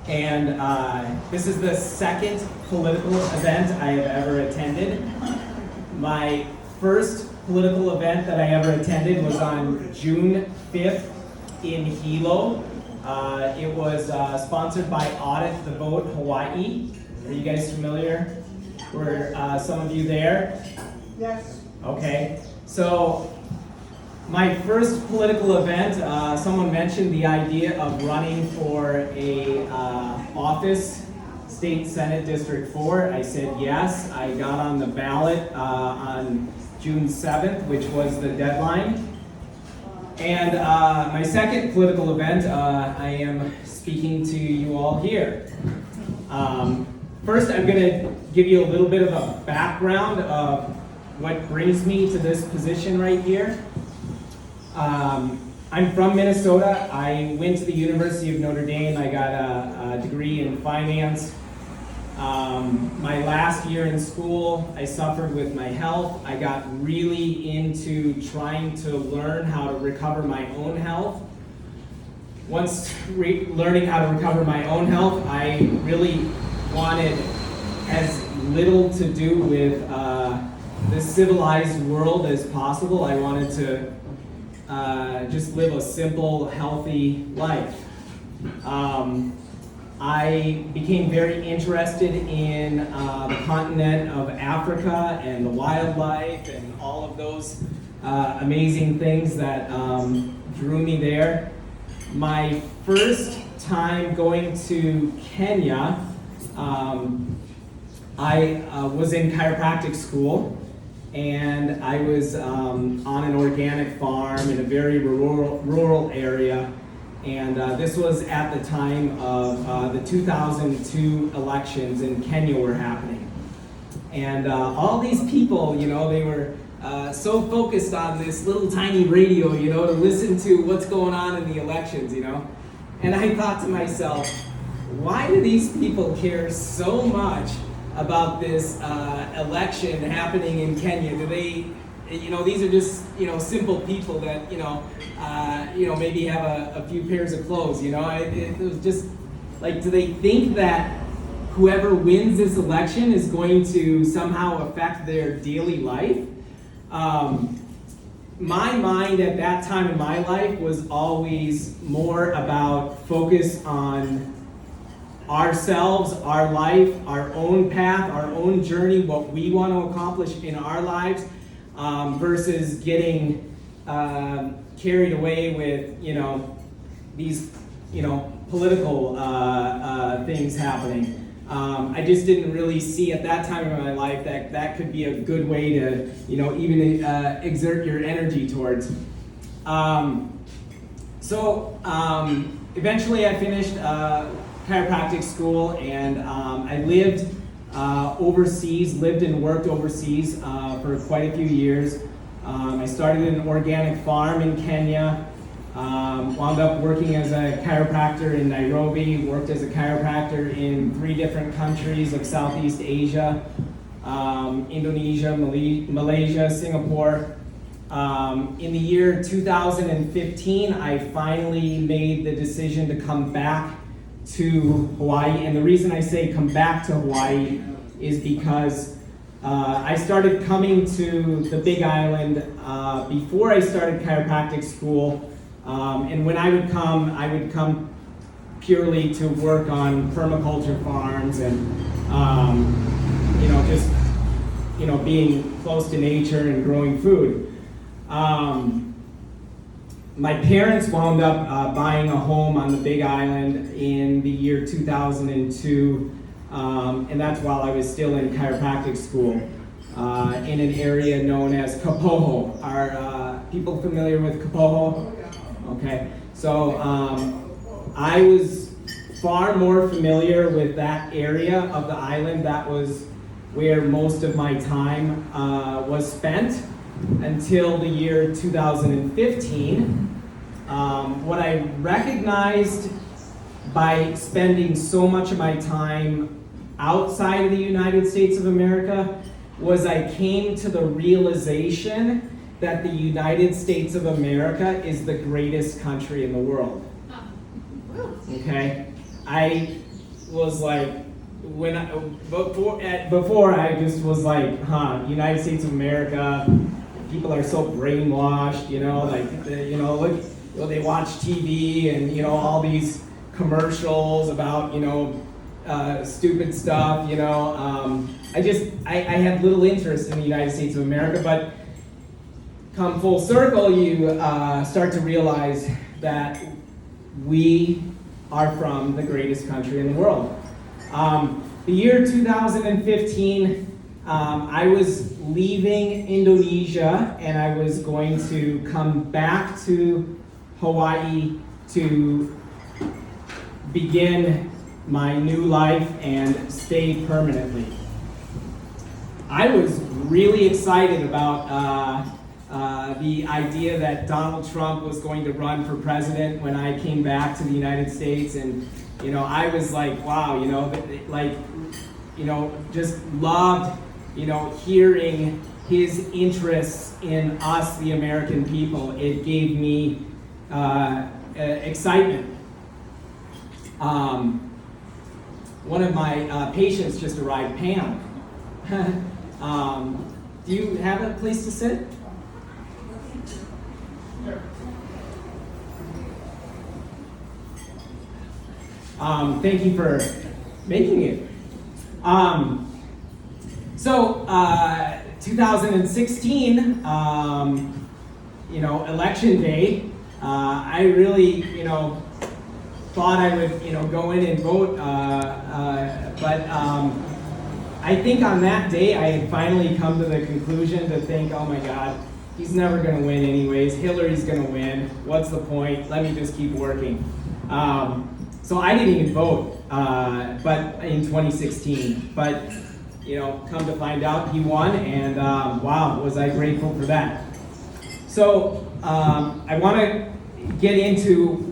And this is the second political event I have ever attended. My first political event that I ever attended was on June 5th in Hilo. It was sponsored by Audit the Vote Hawaii. Are you guys familiar? Were some of you there? Yes. Okay. So my first political event, someone mentioned the idea of running for a office, State Senate District 4. I said yes. I got on the ballot on June 7th, which was the deadline. And my second political event, I am speaking to you all here. First, I'm going to give you a little bit of a background of what brings me to this position right here. I'm from Minnesota. I went to the University of Notre Dame. I got a degree in finance. My last year in school, I suffered with my health. I got really into trying to learn how to recover my own health. Once learning how to recover my own health, I really wanted as little to do with the civilized world as possible. I wanted to just live a simple, healthy life. I became very interested in the continent of Africa and the wildlife and all of those amazing things that drew me there. My first time going to Kenya, I was in chiropractic school, and I was on an organic farm in a very rural area. And this was at the time of the 2002 elections in Kenya were happening. And all these people, you know, they were so focused on this little tiny radio, you know, to listen to what's going on in the elections, you know. And I thought to myself, why do these people care so much about this election happening in Kenya? Do they, you know, these are just, you know, simple people that, you know, maybe have a few pairs of clothes, you know. It was just like, do they think that whoever wins this election is going to somehow affect their daily life? My mind at that time in my life was always more about focus on ourselves, our life, our own path, our own journey, what we want to accomplish in our lives, versus getting carried away with, you know, these, you know, political things happening. I just didn't really see at that time in my life that that could be a good way to, you know, even exert your energy towards. Eventually I finished chiropractic school, and I lived overseas, lived and worked overseas for quite a few years. I started an organic farm in Kenya, wound up working as a chiropractor in Nairobi, worked as a chiropractor in 3 different countries of Southeast Asia, Indonesia, Malaysia, Singapore. In the year 2015, I finally made the decision to come back to Hawaii, and the reason I say come back to Hawaii is because I started coming to the Big Island before I started chiropractic school, and when I would come purely to work on permaculture farms and you know, just, you know, being close to nature and growing food. My parents wound up buying a home on the Big Island in the year 2002, and that's while I was still in chiropractic school, in an area known as Kapoho. Are people familiar with Kapoho? Okay, so I was far more familiar with that area of the island. That was where most of my time was spent until the year 2015. What I recognized by spending so much of my time outside of the United States of America was I came to the realization that the United States of America is the greatest country in the world. Okay? I was like, before I just was like, United States of America, people are so brainwashed, look, they watch TV and, all these commercials about, stupid stuff, I had little interest in the United States of America, but come full circle, you start to realize that we are from the greatest country in the world. The year 2015, I was leaving Indonesia and I was going to come back to Hawaii to begin my new life and stay permanently. I was really excited about the idea that Donald Trump was going to run for president when I came back to the United States, and I was like, wow, just loved, hearing his interests in us, the American people. It gave me excitement. One of my patients just arrived, Pam. Do you have a place to sit? Sure. Thank you for making it. 2016, election day, I really, thought I would, go in and vote, but I think on that day I had finally come to the conclusion to think, oh my God, he's never going to win anyways. Hillary's going to win. What's the point? Let me just keep working. So I didn't even vote, but in 2016. But come to find out, he won, and wow, was I grateful for that. So I want to get into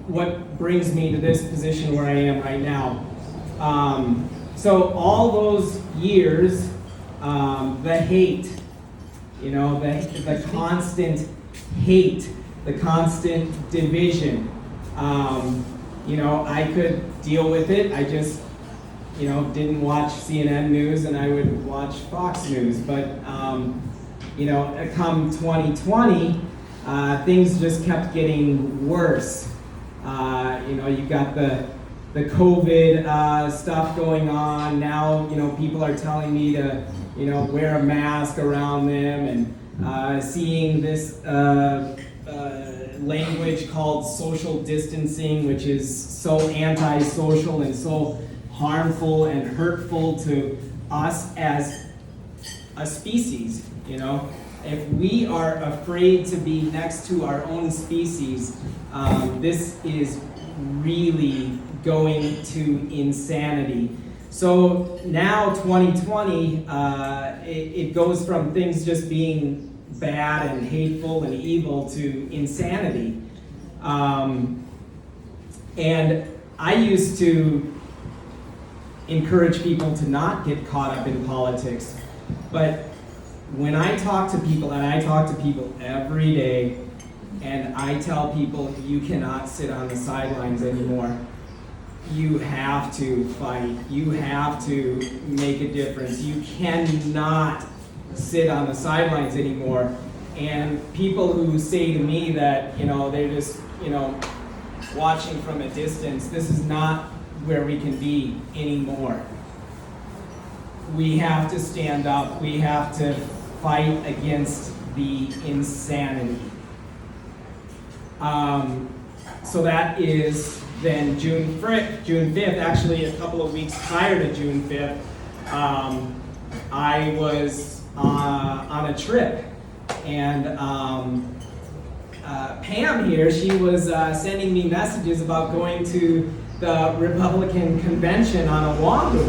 what brings me to this position where I am right now. So all those years, the hate, the constant hate, the constant division, I could deal with it. I just, didn't watch CNN News and I would watch Fox News. But, come 2020, things just kept getting worse. You've got the COVID stuff going on. Now, people are telling me to, wear a mask around them, and seeing this language called social distancing, which is so antisocial and so harmful and hurtful to us as a species, If we are afraid to be next to our own species, this is really going to insanity. So now 2020, it goes from things just being bad and hateful and evil to insanity. And I used to encourage people to not get caught up in politics, but when I talk to people, and I talk to people every day, and I tell people you cannot sit on the sidelines anymore. You have to fight. You have to make a difference. You cannot sit on the sidelines anymore. And people who say to me that, they're just, watching from a distance, this is not where we can be anymore. We have to stand up. We have to fight against the insanity. So that is then June 5th, actually a couple of weeks prior to June 5th, I was on a trip, and Pam here, she was sending me messages about going to the Republican convention on Oahu.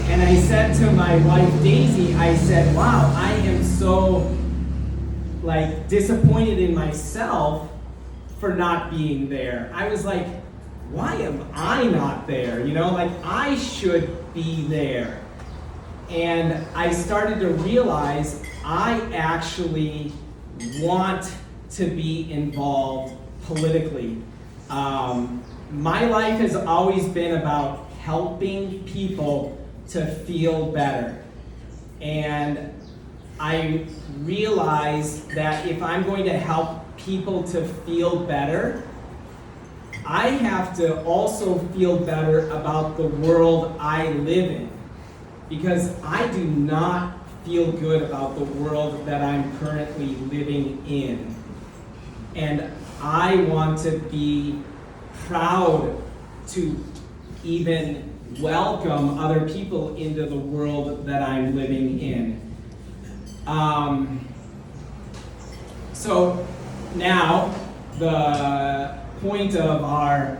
And I said to my wife Daisy, I said, wow, I am so disappointed in myself for not being there. I was like, why am I not there? I should be there. And I started to realize I actually want to be involved politically. my life has always been about helping people to feel better. And I realize that if I'm going to help people to feel better, I have to also feel better about the world I live in. Because I do not feel good about the world that I'm currently living in. And I want to be proud to even welcome other people into the world that I'm living in. So now the point of our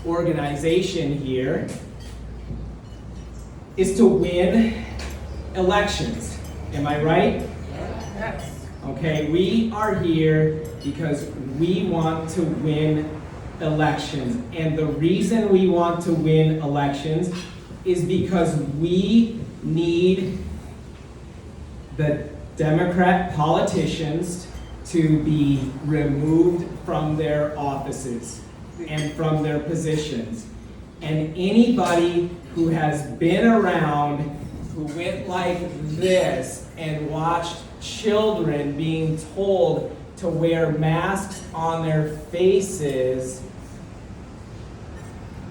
organization here is to win elections. Am I right? Yes. Okay, we are here because we want to win elections. And the reason we want to win elections is because we need the Democrat politicians to be removed from their offices and from their positions. And anybody who has been around, who went like this and watched children being told to wear masks on their faces,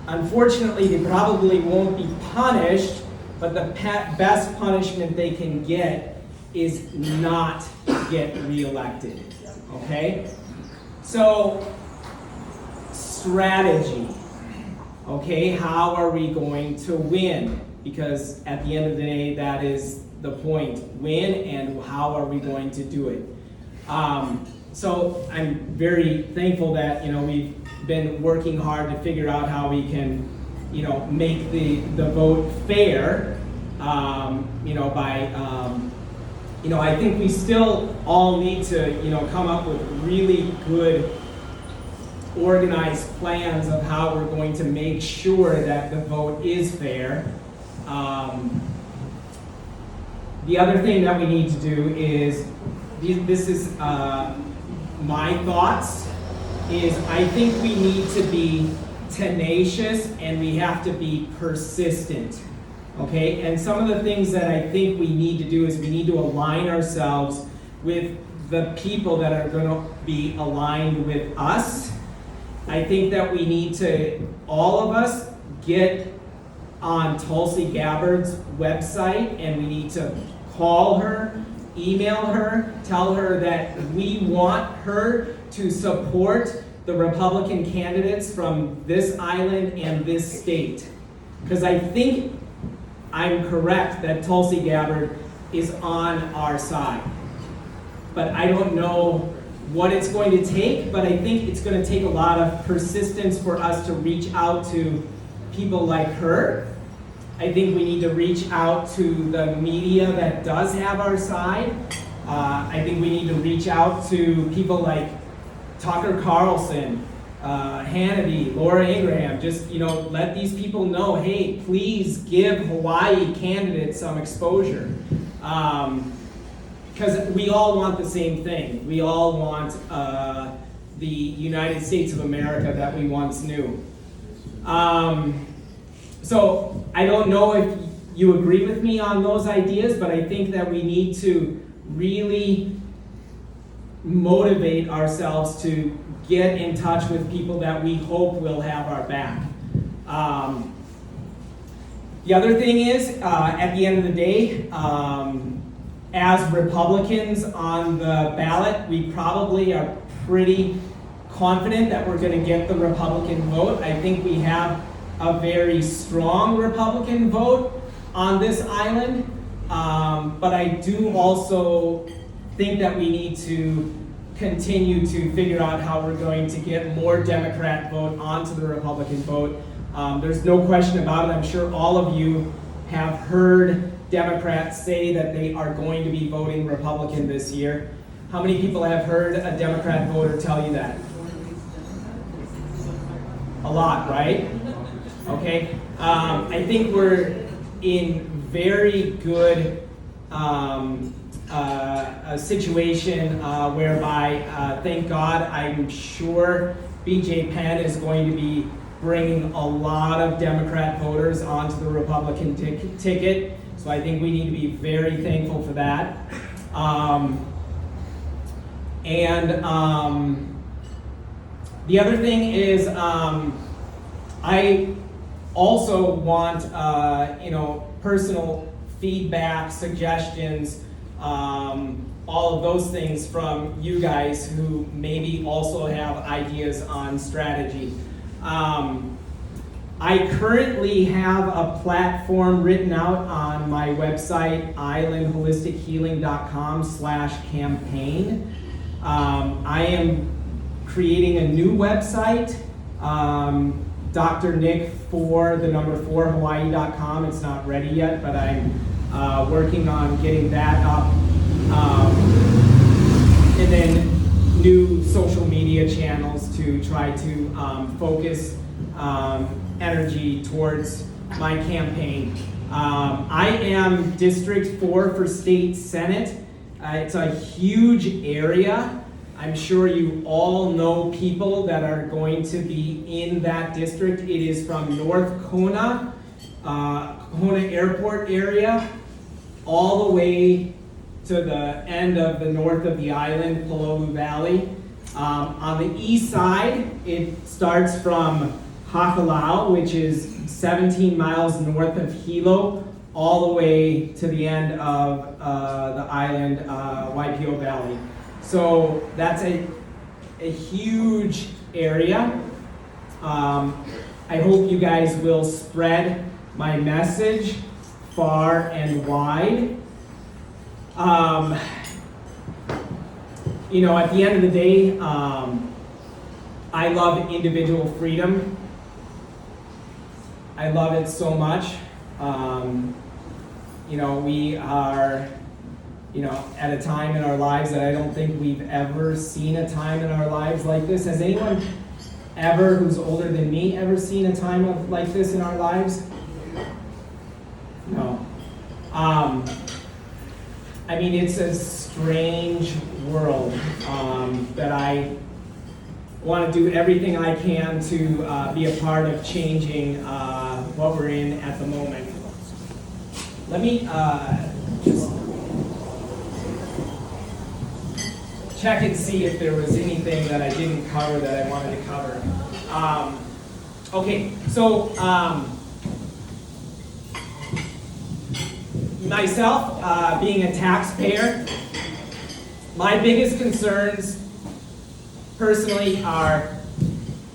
unfortunately, they probably won't be punished, but the best punishment they can get is not get reelected. Okay? So, strategy. Okay, how are we going to win? Because at the end of the day, that is the point. Win, and how are we going to do it? So I'm very thankful that we've been working hard to figure out how we can make the vote fair. I think we still all need to come up with really good organized plans of how we're going to make sure that the vote is fair. The other thing that we need to do is, this is my thoughts, is I think we need to be tenacious and we have to be persistent. Okay, and some of the things that I think we need to do is we need to align ourselves with the people that are going to be aligned with us. I think that we need to, all of us, get on Tulsi Gabbard's website and we need to call her, email her, tell her that we want her to support the Republican candidates from this island and this state. Because I think I'm correct that Tulsi Gabbard is on our side. But I don't know what it's going to take, but I think it's going to take a lot of persistence for us to reach out to people like her. I think we need to reach out to the media that does have our side. I think we need to reach out to people like Tucker Carlson, Hannity, Laura Ingraham. Just let these people know, hey, please give Hawaii candidates some exposure. Because we all want the same thing. We all want the United States of America that we once knew. So I don't know if you agree with me on those ideas, but I think that we need to really motivate ourselves to get in touch with people that we hope will have our back. The other thing is, at the end of the day, as Republicans on the ballot, we probably are pretty confident that we're going to get the Republican vote. I think we have a very strong Republican vote on this island, but I do also think that we need to continue to figure out how we're going to get more Democrat vote onto the Republican vote. There's no question about it. I'm sure all of you have heard Democrats say that they are going to be voting Republican this year. How many people have heard a Democrat voter tell you that? A lot, right? Okay. I think we're in very good a situation whereby, thank God, I'm sure BJ Penn is going to be bringing a lot of Democrat voters onto the Republican ticket. So I think we need to be very thankful for that. The other thing is, I also want personal feedback, suggestions, all of those things from you guys who maybe also have ideas on strategy. I currently have a platform written out on my website, islandholistichealing.com/campaign. I am creating a new website, Dr. Nick 4 Hawaii.com. It's not ready yet, but I'm working on getting that up. And then new social media channels to try to focus energy towards my campaign. I am District 4 for State Senate. It's a huge area. I'm sure you all know people that are going to be in that district. It is from North Kona, Kona Airport area, all the way to the end of the north of the island, Palolu Valley. On the east side, it starts from Hakalau, which is 17 miles north of Hilo, all the way to the end of the island, Waipio Valley. So that's a huge area. I hope you guys will spread my message far and wide. At the end of the day, I love individual freedom. I love it so much. We are, at a time in our lives that I don't think we've ever seen a time in our lives like this. Has anyone ever, who's older than me, ever seen a time like this in our lives? No. It's a strange world that I want to do everything I can to be a part of changing what we're in at the moment. Let me just check and see if there was anything that I didn't cover that I wanted to cover. Okay, so myself, being a taxpayer, my biggest concerns personally are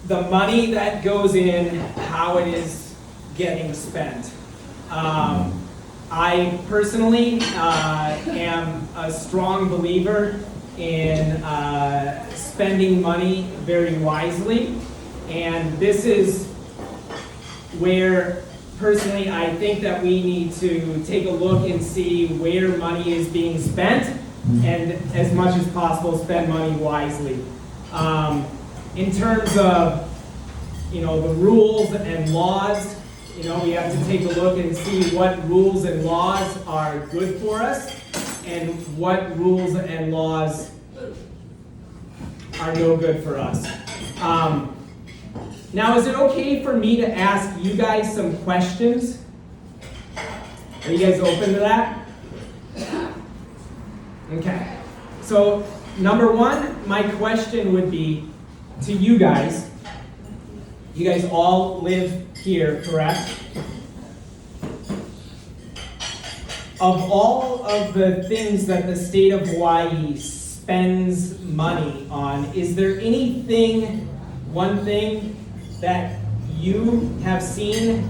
the money that goes in, how it is getting spent. I personally am a strong believer in spending money very wisely, and this is where personally I think that we need to take a look and see where money is being spent, and as much as possible spend money wisely. In terms of the rules and laws, we have to take a look and see what rules and laws are good for us and what rules and laws are no good for us. Now, is it okay for me to ask you guys some questions? Are you guys open to that? Okay. So, number one, my question would be to you guys. You guys all live here, correct? Of all of the things that the state of Hawaii spends money on, is there anything, one thing that you have seen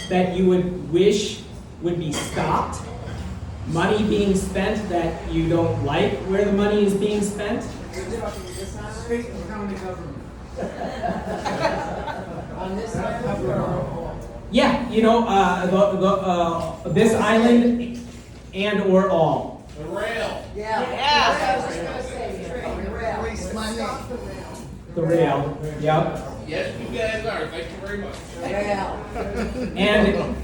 that you would wish would be stopped? Money being spent that you don't like where the money is being spent? State and county government. On this island? Yeah, this island and or all. The rail. Yeah. I was just gonna say, the rail. Waste money. The rail, yep. Yes, you guys are. Thank you very much. Rail. And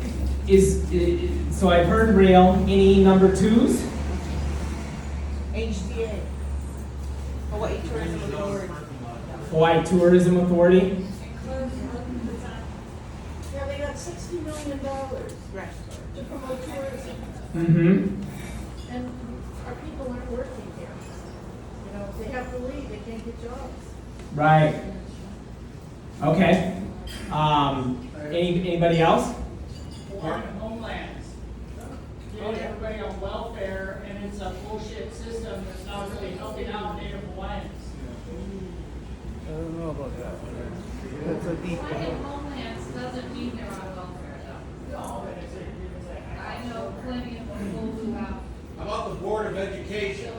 so I've heard rail. Any number twos? HDA. Hawaii Tourism Authority. Hawaii Tourism Authority. $60 million to promote tourism. Mm-hmm. And our people aren't working here. You know, if they have to leave, they can't get jobs. Right. Okay. Anybody else? Foreign homelands. Getting everybody on welfare, and it's a bullshit system that's not really helping out Native Hawaiians. I don't know about that. That's a deep one. Flying homelands doesn't mean they're on welfare though. No, but it's I know plenty of people who have. How about the Board of Education?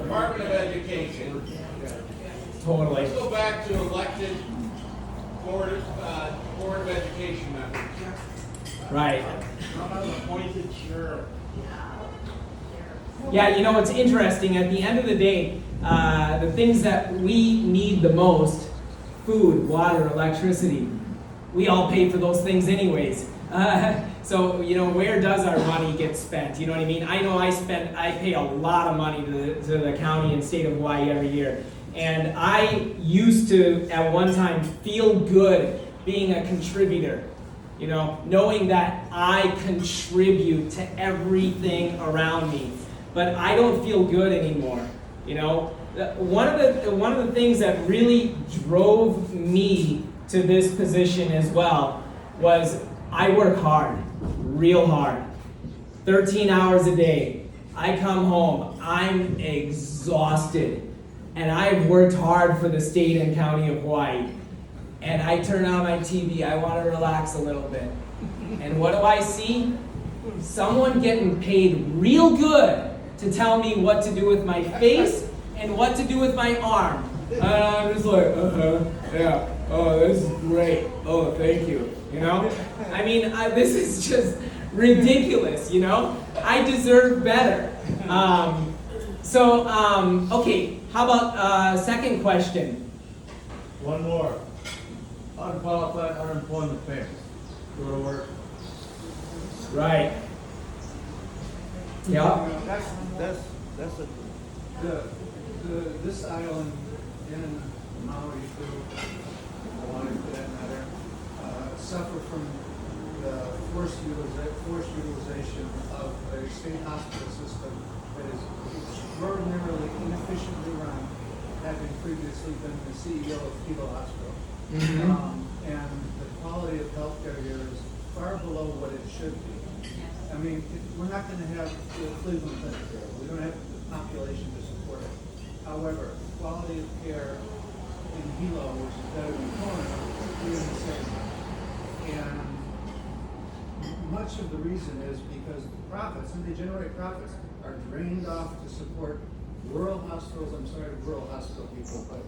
Department of Education. Totally. Let's go back to elected Board of Education members. Right. How about an appointed sheriff? Yeah, you know, it's interesting. At the end of the day, the things that we need the most, food, water, electricity, we all pay for those things anyways. So, you know, where does our money get spent? You know what I mean? I know I pay a lot of money to the county and state of Hawaii every year. And I used to, at one time, feel good being a contributor. You know, knowing that I contribute to everything around me. But I don't feel good anymore. You know, one of the things that really drove me to this position as well was I work hard, real hard, 13 hours a day. I come home, I'm exhausted, and I've worked hard for the state and county of Hawaii. And I turn on my TV, I want to relax a little bit. And what do I see? Someone getting paid real good to tell me what to do with my face and what to do with my arm. And I'm just like, yeah, oh, this is great. Oh, thank you. You know? I mean, this is just ridiculous, you know? I deserve better. Okay, how about second question? One more. Unqualified unemployment payments. Go to work. Right. Yeah. That's this island in Maui too, Hawaii for that matter, suffer from the forced utilization of a state hospital system that is extraordinarily inefficiently run, having previously been the CEO of Kilo Hospital. Mm-hmm. And the quality of healthcare here is far below what it should be. I mean, we're not going to have the Cleveland Clinic here. We don't have the population to support it. However, quality of care in Hilo, which is better than Kona, is the same. And much of the reason is because the profits, and they generate profits, are drained off to support rural hospitals. I'm sorry, rural hospital people, but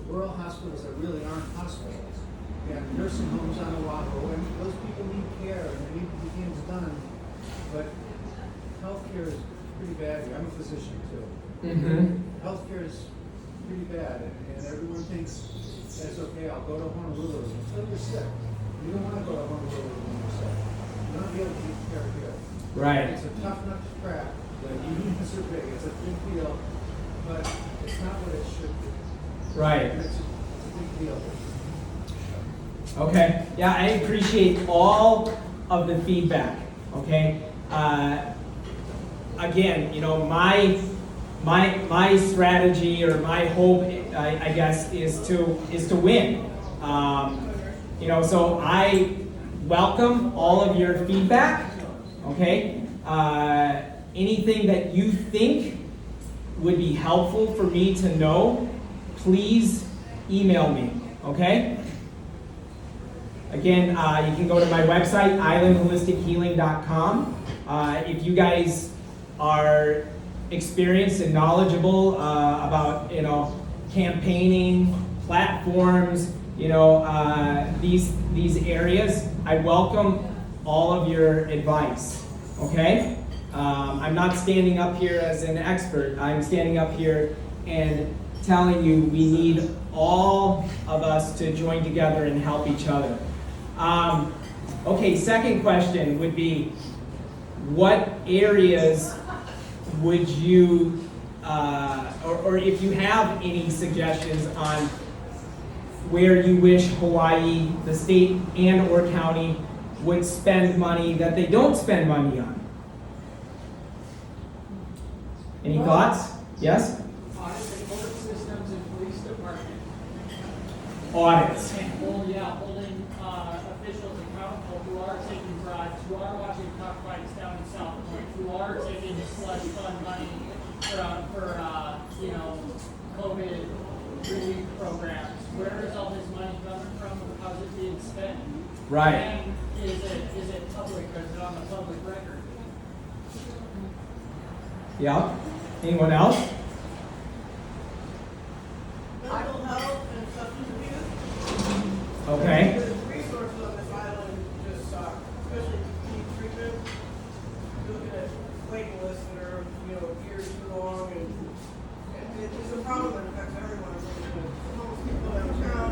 rural hospitals that really aren't hospitals. And nursing homes on Oahu, and those people need care and they need to be things done. But healthcare is pretty bad here. I'm a physician too. Mm-hmm. Healthcare is pretty bad, and everyone thinks that's okay. I'll go to Honolulu until you're sick. You don't want to go to Honolulu when you're sick. You want to be able to get care here. Right. It's a tough nut to crack. The unions are big. It's a big deal, but it's not what it should be. Right. And it's a big deal. Okay. Yeah, I appreciate all of the feedback. Okay. Again, you know, my strategy or my hope, I guess, is to win. You know, so I welcome all of your feedback. Okay. Anything that you think would be helpful for me to know, please email me. Okay. Again, you can go to my website, islandholistichealing.com. If you guys are experienced and knowledgeable about, you know, campaigning, platforms, you know, these areas, I welcome all of your advice. Okay? I'm not standing up here as an expert. I'm standing up here and telling you we need all of us to join together and help each other. Okay, second question would be, what areas would you, or if you have any suggestions on where you wish Hawaii, the state and or county, would spend money that they don't spend money on. Any thoughts? Yes? Audit the court systems and police department. Audits. And holding officials accountable who are taking bribes, who are watching cockfights down in South Point, who are taking slush fund money for COVID relief programs. Where is all this money coming from? How's it being spent? Right. And is it public, or is it on the public record? Yeah. Anyone else? Mental health and substance abuse. Okay. The resources on this island just suck, especially if you need treatment. You're looking at waiting lists that are, years too long, and it's a problem that affects everyone. The homeless people downtown,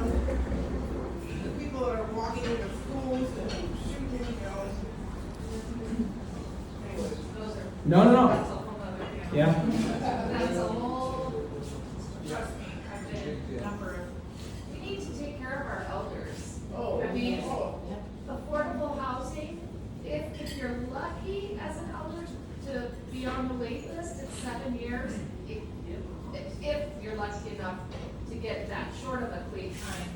the people that are walking into schools and shooting, anyways. Those are. No. That's a whole other thing. Yeah. That's a whole, trust me, I've been we need to take care of our elders. I mean, affordable housing, if you're lucky as an elder to be on the wait list at 7 years, if you're lucky enough to get that short of a wait time.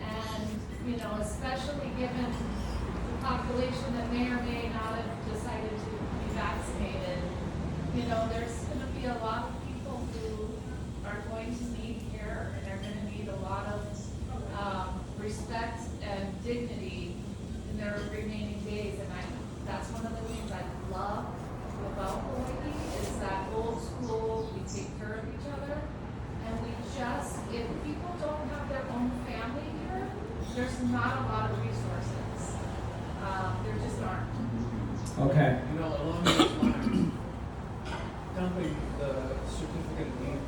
And, especially given the population that may or may not have decided to be vaccinated, there's gonna be a lot of people who are going to need care, and they're gonna need a lot of, respect and dignity in their remaining days, and that's one of the things I love about Hawaii, is that old school, we take care of each other, and if people don't have their own family here, there's not a lot of resources. There just aren't. Okay. Along those lines, dumping the certificate of need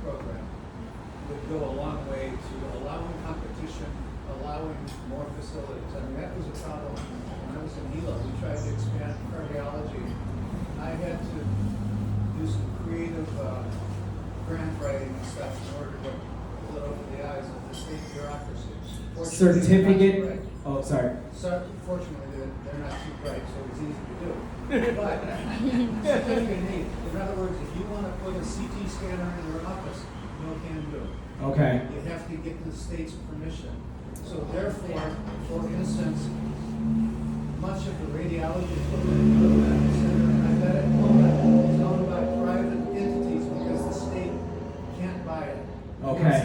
program would go a long way to allowing competition, allowing more facilities. I mean, that was a problem when I was in Hilo. We tried to expand cardiology. I had to do some creative grant writing and stuff in order to pull it over the eyes of the state bureaucracy. Fortunately, Certificate. they're not too bright. Oh, sorry. So, fortunately, they're not too bright, so it's easy to do. But certificate of need. In other words, if you want to put a CT scanner in your office, no can do. Okay. You have to get the state's permission. So therefore, for instance, much of the radiology equipment in the medical center, and I bet all that is owned by private entities because the state can't buy it. Okay.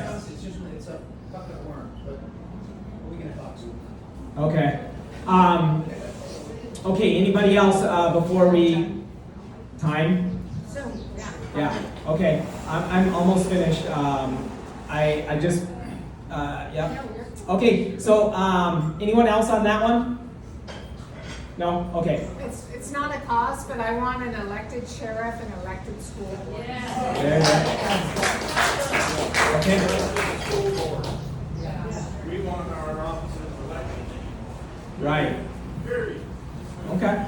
It's a bucket worm, but we can talk soon. Okay. Okay, anybody else before we time? Yeah, okay. I'm almost finished. I just, yeah. Okay, so anyone else on that one? No? Okay. It's not a cost, but I want an elected sheriff and elected school board. There you go. Okay. We want our officers elected. Right. Period. Okay.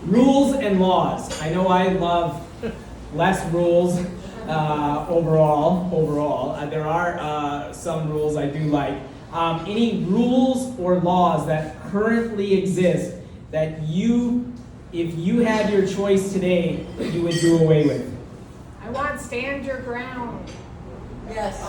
Rules and laws. I know I love less rules overall. There are some rules I do like. Any rules or laws that currently exist that you, if you had your choice today, you would do away with? I want stand your ground. Yes.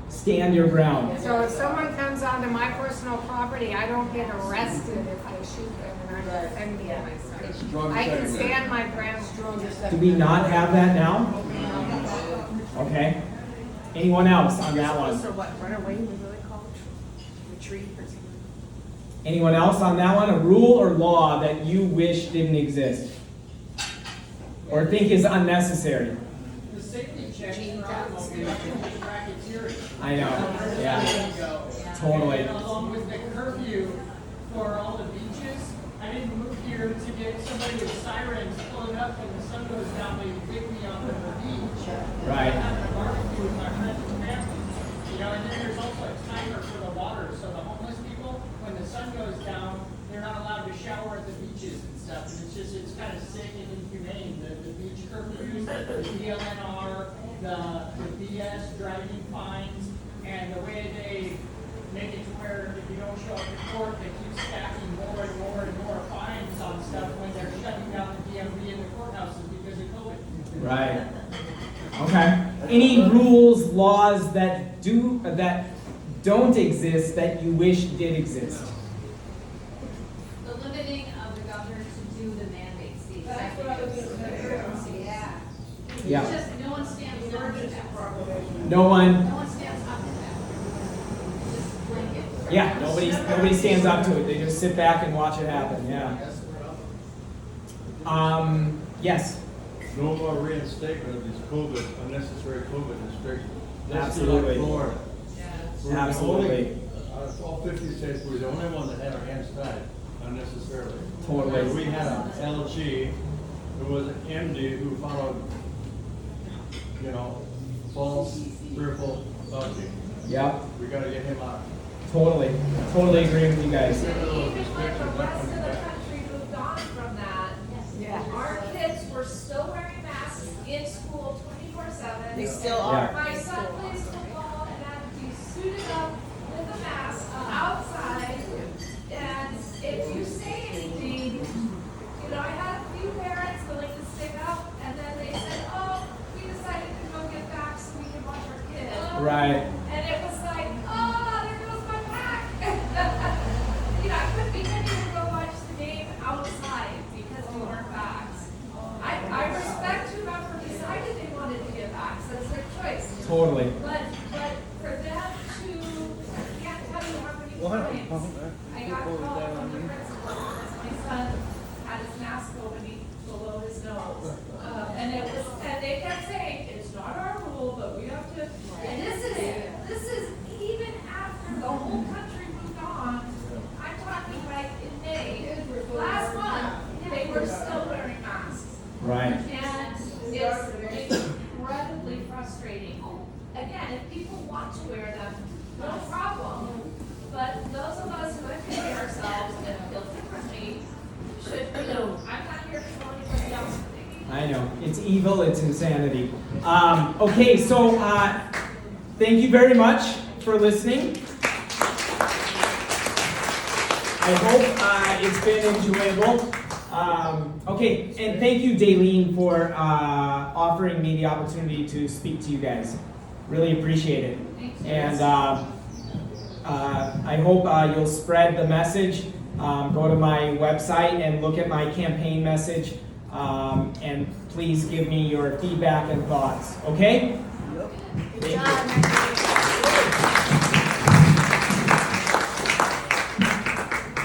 Stand your ground. So if someone comes onto my personal property, I don't get arrested if I shoot them and I'm defending myself. I can stand my ground. Do we not have that now? Okay. Anyone else on that one? So what, run away, we really call it? Retreat or something? Anyone else on that one? A rule or law that you wish didn't exist or think is unnecessary? The safety checks for automobiles and racketeering. I know. Yeah. Totally. And along with the curfew for all the beaches, I didn't move here to get somebody with sirens pulling up when the sun goes down, they pick me up at the beach. Right. Having a barbecue with my friends and family. And then there's also a timer for the water, so the homeless people, when the sun goes down, they're not allowed to shower at the beaches and stuff. And it's kind of sick and inhumane. The beach curfews, the DLNR, the BS driving fines. and the way they make it to where if you don't show up to court, they keep stacking more and more and more fines on stuff when they're shutting down the DMV and the courthouses because of COVID. Right. Okay. Any rules, laws that don't exist that you wish did exist? The limiting of the governor to do the mandates. That's what I was gonna say. Yeah. Yeah. It's just, no one stands up to that. No one. No one stands up to that. Just blanket. Yeah. Nobody stands up to it. They just sit back and watch it happen. Yeah. Yes. No more reinstatement of these COVID, unnecessary COVID restrictions. Let's do Absolutely. like Florida. We're the Absolutely. only- Out of all 50 states, we're the only one that had our hands tied unnecessarily. Totally. And we had an LG who was an MD who followed, false, fearful dodging. Yep. We gotta get him out. Totally agree with you guys. And even when the rest of the country moved on from that, our kids were still wearing masks in school 24/7. They still are. My son plays football and had to be suited up with a mask outside. And if you say anything, I had a few parents willing to stick up, and then they said, "Oh, we decided to go get back so we can watch our kids." Right. And it was like, "Oh, there goes my pack." I couldn't even go watch the game outside because we weren't vaxxed. I respect whoever decided they wanted to get vaxxed. That's their choice. Totally. But for them to, I can't tell you how many times I got called from the principal because my son had his mask below his nose. And they kept saying, it's not our rule, but we have to, and this is even after the whole country moved on. I'm talking like in May, last month, they were still wearing masks. Right. And it's incredibly frustrating. Again, if people want to wear them, no problem. But those of us who educate ourselves and feel differently should, I'm not here to tell anybody else what they need. I know. It's evil, it's insanity. Okay, so thank you very much for listening. I hope it's been enjoyable. Okay, and thank you, Daleen, for offering me the opportunity to speak to you guys. Really appreciate it. And I hope you'll spread the message. Go to my website and look at my campaign message. And please give me your feedback and thoughts. Okay? Thank you.